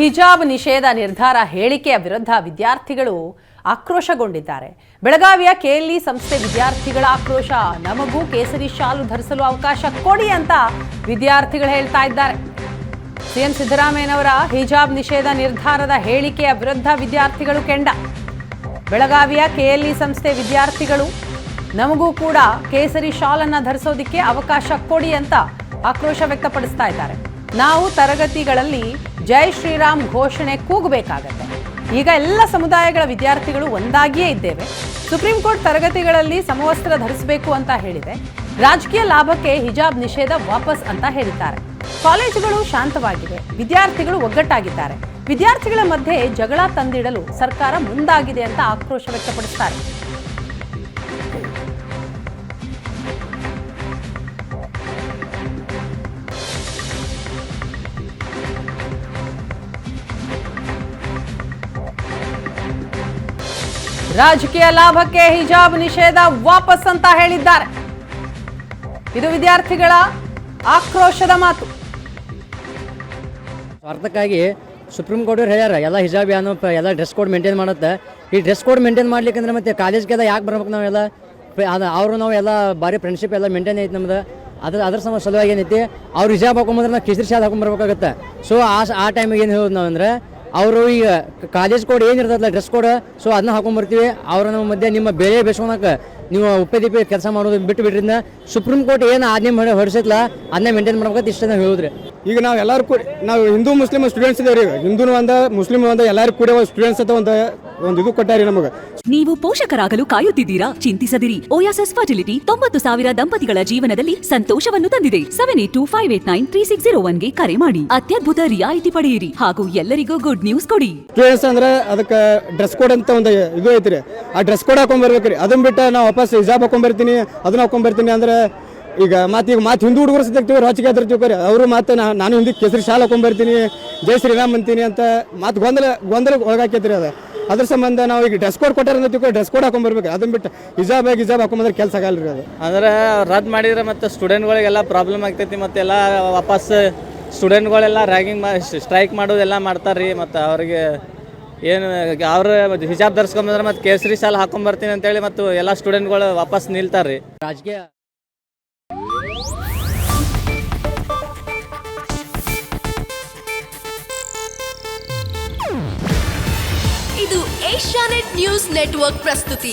ಹಿಜಾಬ್ ನಿಷೇಧ ನಿರ್ಧಾರ ಹೇಳಿಕೆಯ ವಿರುದ್ಧ ವಿದ್ಯಾರ್ಥಿಗಳು ಆಕ್ರೋಶಗೊಂಡಿದ್ದಾರೆ. ಬೆಳಗಾವಿಯ ಕೆಎಲ್ಇ ಸಂಸ್ಥೆ ವಿದ್ಯಾರ್ಥಿಗಳ ಆಕ್ರೋಶ. ನಮಗೂ ಕೇಸರಿ ಶಾಲು ಧರಿಸಲು ಅವಕಾಶ ಕೊಡಿ ಅಂತ ವಿದ್ಯಾರ್ಥಿಗಳು ಹೇಳ್ತಾ ಇದ್ದಾರೆ. ಸಿಎಂ ಸಿದ್ದರಾಮಯ್ಯನವರ ಹಿಜಾಬ್ ನಿಷೇಧ ನಿರ್ಧಾರದ ಹೇಳಿಕೆಯ ವಿರುದ್ಧ ವಿದ್ಯಾರ್ಥಿಗಳು ಕೆಂಡ. ಬೆಳಗಾವಿಯ ಕೆಎಲ್ಇ ಸಂಸ್ಥೆ ವಿದ್ಯಾರ್ಥಿಗಳು ನಮಗೂ ಕೂಡ ಕೇಸರಿ ಶಾಲನ್ನ ಧರಿಸೋದಿಕ್ಕೆ ಅವಕಾಶ ಕೊಡಿ ಅಂತ ಆಕ್ರೋಶ ವ್ಯಕ್ತಪಡಿಸ್ತಾ ಇದ್ದಾರೆ. ನಾವು ತರಗತಿಗಳಲ್ಲಿ ಜೈ ಶ್ರೀರಾಮ್ ಘೋಷಣೆ ಕೂಗಬೇಕಾಗತ್ತೆ. ಈಗ ಎಲ್ಲ ಸಮುದಾಯಗಳ ವಿದ್ಯಾರ್ಥಿಗಳು ಒಂದಾಗಿಯೇ ಇದ್ದೇವೆ. ಸುಪ್ರೀಂ ಕೋರ್ಟ್ ತರಗತಿಗಳಲ್ಲಿ ಸಮವಸ್ತ್ರ ಧರಿಸಬೇಕು ಅಂತ ಹೇಳಿದೆ. ರಾಜಕೀಯ ಲಾಭಕ್ಕೆ ಹಿಜಾಬ್ ನಿಷೇಧ ವಾಪಸ್ ಅಂತ ಹೇಳಿದ್ದಾರೆ. ಕಾಲೇಜುಗಳು ಶಾಂತವಾಗಿವೆ, ವಿದ್ಯಾರ್ಥಿಗಳು ಒಗ್ಗಟ್ಟಾಗಿದ್ದಾರೆ. ವಿದ್ಯಾರ್ಥಿಗಳ ಮಧ್ಯೆ ಜಗಳ ತಂದಿಡಲು ಸರ್ಕಾರ ಮುಂದಾಗಿದೆ ಅಂತ ಆಕ್ರೋಶ ವ್ಯಕ್ತಪಡಿಸ್ತಾರೆ. ರಾಜಕೀಯ ಲಾಭಕ್ಕೆ ಹಿಜಾಬ್ ನಿಷೇಧ ವಾಪಸ್ ಅಂತ ಹೇಳಿದ್ದಾರೆ. ಇದು ವಿದ್ಯಾರ್ಥಿಗಳ ಆಕ್ರೋಶದ ಮಾತು. ಸ್ವಾರ್ಥಕ್ಕಾಗಿ ಸುಪ್ರೀಂ ಕೋರ್ಟ್ ಅವ್ರು ಹೇಳ್ಯಾರ ಎಲ್ಲ ಹಿಜಾಬ್ ಏನೋ ಎಲ್ಲ ಡ್ರೆಸ್ ಕೋಡ್ ಮೇಂಟೈನ್ ಮಾಡುತ್ತೆ. ಈ ಡ್ರೆಸ್ ಕೋಡ್ ಮೇಂಟೈನ್ ಮಾಡ್ಲಿಕ್ಕಂದ್ರೆ ಮತ್ತೆ ಕಾಲೇಜ್ಗೆಲ್ಲ ಯಾಕೆ ಬರ್ಬೇಕು ನಾವೆಲ್ಲ ಅವರು ನಾವು ಎಲ್ಲ ಭಾರಿ ಫ್ರೆಂಡ್ಶಿಪ್ ಎಲ್ಲ ಮೇಂಟೈನ್ ಐತೆ ನಮ್ದು. ಅದ್ರ ಸಲುವಾಗಿ ಏನೈತಿ ಅವ್ರು ಹಿಜಾಬ್ ಹಾಕೊಂಬಂದ್ರೆ ನಾವು ಕೇಸರಿ ಶಾಲ್ ಹಾಕೊಂಡ್ಬರ್ಬೇಕಾಗತ್ತೆ. ಸೊ ಆ ಟೈಮಿಗೆ ಏನು ಹೇಳೋದು ನಾವಂದ್ರೆ ಅವರು ಈಗ ಕಾಲೇಜ್ ಕೋಡ್ ಏನಿರ್ತದಲ್ಲ ಡ್ರೆಸ್ ಕೋಡ್, ಸೊ ಅದನ್ನ ಹಾಕೊಂಡ್ಬರ್ತೀವಿ. ಅವ್ರ ನಮ್ಮ ಮಧ್ಯೆ ನಿಮ್ಮ ಬೇರೆ ಬೇಸ್ಕೊಳಕ್ಕೆ ನೀವು ಉಪ್ಪೆ ಕೆಲಸ ಮಾಡೋದು ಬಿಟ್ಟು ಬಿಟ್ರಿಂದ ಸುಪ್ರೀಂ ಕೋರ್ಟ್ ಏನು ಆಜ್ಞೆ ಹೊಡಿಸೈತಲ್ಲ ಅದನ್ನೇ ಮೇಂಟೈನ್ ಮಾಡ್ಬೇಕಂತ ಇಷ್ಟ ನಾವು ಹೇಳಿದ್ರಿ. ಈಗ ನಾವು ಎಲ್ಲರೂ ಕೂಡ ನಾವು ಹಿಂದೂ ಮುಸ್ಲಿಮ್ ಸ್ಟೂಡೆಂಟ್ಸ್ ಇದ್ದೇವೆ. ಈಗ ಹಿಂದೂ ಒಂದ ಮುಸ್ಲಿಮ್ ಒಂದ ಎಲ್ಲರೂ ಕೂಡ ಸ್ಟೂಡೆಂಟ್ಸ್ ಅಂತ ಒಂದು ಇದು ಕೊಟ್ಟಾರಿ ನಮಗೆ. ನೀವು ಪೋಷಕರಾಗಲು ಕಾಯುತ್ತಿದ್ದೀರಾ? ಚಿಂತಿಸದಿರಿ. ಓಯಾಸಸ್ ಫರ್ಟಿಲಿಟಿ 90,000 ದಂಪತಿಗಳ ಜೀವನದಲ್ಲಿ ಸಂತೋಷವನ್ನು ತಂದಿದೆ. 7825893601ಗೆ ಕರೆ ಮಾಡಿ ಅತ್ಯದ್ಭುತ ರಿಯಾಯಿತಿ ಪಡೆಯಿರಿ ಹಾಗೂ ಎಲ್ಲರಿಗೂ ಗುಡ್ ನ್ಯೂಸ್ ಕೊಡಿ. ಸ್ಟೂಡೆಂಟ್ಸ್ ಅಂದ್ರೆ ಅದಕ್ಕೆ ಡ್ರೆಸ್ ಕೋಡ್ ಅಂತ ಒಂದು ಇದು ಐತ್ರಿ. ಆ ಡ್ರೆಸ್ ಕೋಡ್ ಹಾಕೊಂಡ್ಬರ್ಬೇಕ್ರಿ. ಅದನ್ನ ಬಿಟ್ಟು ನಾವು ವಾಪಸ್ ಹಿಜಾಬ್ ಹಾಕೊಂಡ್ಬರ್ತೀನಿ ಅದನ್ನ ಹಾಕೊಂಡ್ಬರ್ತೀನಿ ಅಂದ್ರೆ ಈಗ ಹಿಂದೂ ಹುಡುಗರು ಸಿಗ್ತೀವಿ ರಾಜಕೀಯ ಎದುರ್ತೀವಿ. ಅವರು ಮತ್ತೆ ನಾನು ಹಿಂದಿ ಕೇಸರಿ ಶಾಲ್ ಹಾಕೊಂಡ್ಬರ್ತೀನಿ ಜೈ ಶ್ರೀರಾಮ್ ಅಂತೀನಿ ಅಂತ ಮತ್ತೆ ಗೊಂದಲ ಒಳಗಾಕೈತ್ರಿ. ಅದ್ರ ಸಂಬಂಧ ನಾವು ಈಗ ಡ್ರೆಸ್ ಕೋಡ್ ಕೊಟ್ಟಾರ ಡ್ರೆಸ್ ಕೋಡ್ ಹಾಕೊಂಡ್ಬರ್ಬೇಕು. ಅದನ್ನ ಬಿಟ್ಟು ಹಿಜಾಬ್ ಹಾಕೊಂಡ್ಬಂದ್ರೆ ಕೆಲಸ ಆಗಲ್ರಿ. ಅದು ಅಂದ್ರೆ ರದ್ದು ಮಾಡಿದ್ರೆ ಮತ್ತೆ ಸ್ಟೂಡೆಂಟ್ಗಳಿಗೆಲ್ಲ ಪ್ರಾಬ್ಲಮ್ ಆಗ್ತೈತಿ. ಮತ್ತೆಲ್ಲ ವಾಪಸ್ ಸ್ಟೂಡೆಂಟ್ಗಳೆಲ್ಲ ರ್ಯಾಗಿಂಗ್ ಸ್ಟ್ರೈಕ್ ಮಾಡೋದೆಲ್ಲ ಮಾಡ್ತಾರ್ರಿ. ಮತ್ತು ಅವ್ರಿಗೆ ಏನು ಅವ್ರು ಹಿಜಾಬ್ ಧರಿಸ್ಕೊಂಬಂದ್ರೆ ಮತ್ತೆ ಕೇಸರಿ ಶಾಲ್ ಹಾಕೊಂಡ್ಬರ್ತೀನಿ ಅಂತೇಳಿ ಮತ್ತು ಎಲ್ಲ ಸ್ಟೂಡೆಂಟ್ಗಳು ವಾಪಸ್ ನಿಲ್ತಾರ್ರಿ. ರಾಜಕೀಯ ಇದು ಏಷ್ಯಾನೆಟ್ ನ್ಯೂಸ್ ನೆಟ್ವರ್ಕ್ ಪ್ರಸ್ತುತಿ.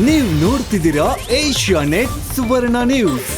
ನೀವು ನೋಡ್ತಿದ್ದೀರಾ ಏಷ್ಯಾನೆಟ್ ಸುವರ್ಣ ನ್ಯೂಸ್.